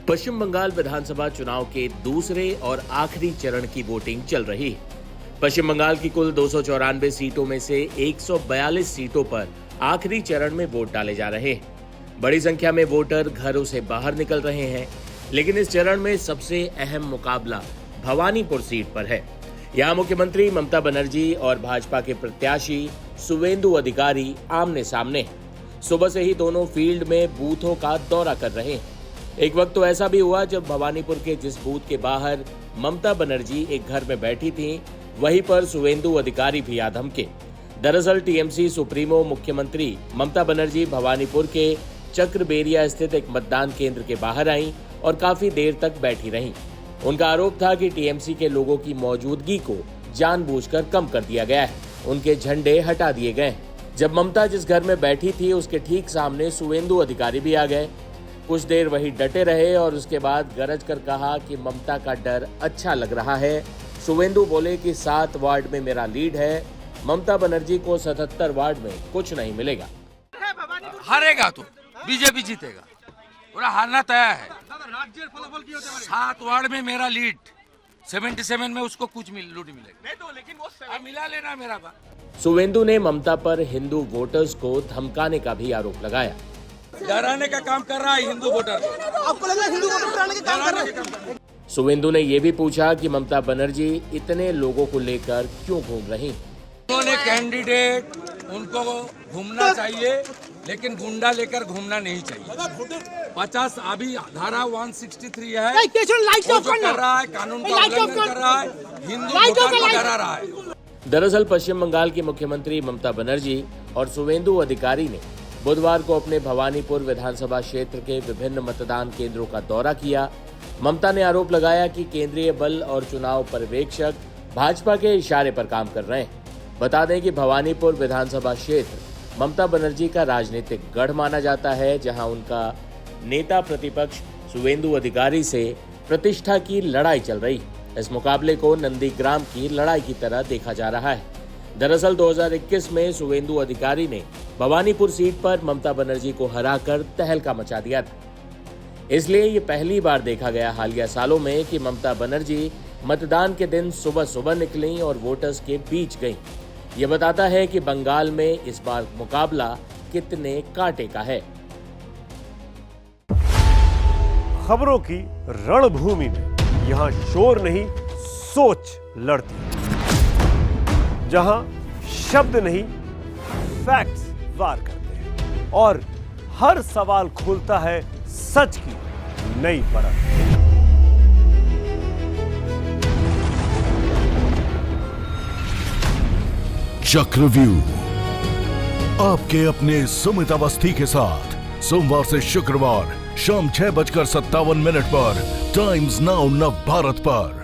पश्चिम बंगाल विधानसभा चुनाव के दूसरे और आखिरी चरण की वोटिंग चल रही है। पश्चिम बंगाल की कुल 294 सीटों में से 142 सीटों पर आखिरी चरण में वोट डाले जा रहे हैं। बड़ी संख्या में वोटर घरों से बाहर निकल रहे हैं, लेकिन इस चरण में सबसे अहम मुकाबला भवानीपुर सीट पर है। यहाँ मुख्यमंत्री ममता बनर्जी और भाजपा के प्रत्याशी सुवेंदु अधिकारी आमने सामने हैं। सुबह से ही दोनों फील्ड में बूथों का दौरा कर रहे हैं। एक वक्त तो ऐसा भी हुआ जब भवानीपुर के जिस बूथ के बाहर ममता बनर्जी एक घर में बैठी थीं, वहीं पर सुवेंदु अधिकारी भी आ धमके। दरअसल टीएमसी सुप्रीमो मुख्यमंत्री ममता बनर्जी भवानीपुर के चक्रबेरिया स्थित एक मतदान केंद्र के बाहर आईं और काफी देर तक बैठी रहीं। उनका आरोप था कि टीएमसी के लोगों की मौजूदगी को जानबूझकर कम कर दिया गया है, उनके झंडे हटा दिए गए। जब ममता जिस घर में बैठी थी उसके ठीक सामने सुवेंदु अधिकारी भी आ गए। कुछ देर वही डटे रहे और उसके बाद गरज कर कहा कि ममता का डर अच्छा लग रहा है। सुवेंदु बोले कि 7 वार्ड में मेरा लीड है, ममता बनर्जी को 77 वार्ड में कुछ नहीं मिलेगा। हारेगा तो बीजेपी जीतेगा, पूरा हारना तय है। 7 वार्ड में मेरा लीड, 77 में उसको कुछ लूट मिलेगा, मिला लेना मेरा बात। सुवेंदु ने ममता पर हिंदू वोटर्स को धमकाने का भी आरोप लगाया। डराने का काम कर रहा है हिंदू वोटर। आपको लग रहा है हिंदू वोटर डराने का काम कर रहा है? सुवेंदु ने ये भी पूछा कि ममता बनर्जी इतने लोगों को लेकर क्यों घूम रही। उन्होंने कैंडिडेट उनको घूमना चाहिए, लेकिन गुंडा लेकर घूमना नहीं चाहिए। 50 अभी धारा 163 है, वो जो कर रहा है कानून का उल्लंघन कर रहा है, हिंदू वोटर को डरा रहा है। दरअसल पश्चिम बंगाल की मुख्यमंत्री ममता बनर्जी और सुवेंदु अधिकारी ने बुधवार को अपने भवानीपुर विधानसभा क्षेत्र के विभिन्न मतदान केंद्रों का दौरा किया। ममता ने आरोप लगाया कि केंद्रीय बल और चुनाव पर्यवेक्षक भाजपा के इशारे पर काम कर रहे हैं। बता दें कि भवानीपुर विधानसभा क्षेत्र ममता बनर्जी का राजनीतिक गढ़ माना जाता है, जहां उनका नेता प्रतिपक्ष सुवेंदु अधिकारी से प्रतिष्ठा की लड़ाई चल रही। इस मुकाबले को नंदीग्राम की लड़ाई की तरह देखा जा रहा है। दरअसल 2021 में सुवेंदु अधिकारी ने भवानीपुर सीट पर ममता बनर्जी को हराकर तहलका मचा दिया था। इसलिए ये पहली बार देखा गया हालिया सालों में कि ममता बनर्जी मतदान के दिन सुबह सुबह निकलीं और वोटर्स के बीच गईं। ये बताता है कि बंगाल में इस बार मुकाबला कितने कांटे का है। खबरों की रणभूमि में यहाँ शोर नहीं, सोच लड़ती है। जहां शब्द नहीं, फैक्ट्स वार करते हैं और हर सवाल खोलता है सच की नई परत। चक्रव्यूह आपके अपने सुमित अवस्थी के साथ सोमवार से शुक्रवार शाम 6:57 पर टाइम्स नाउ नव भारत पर।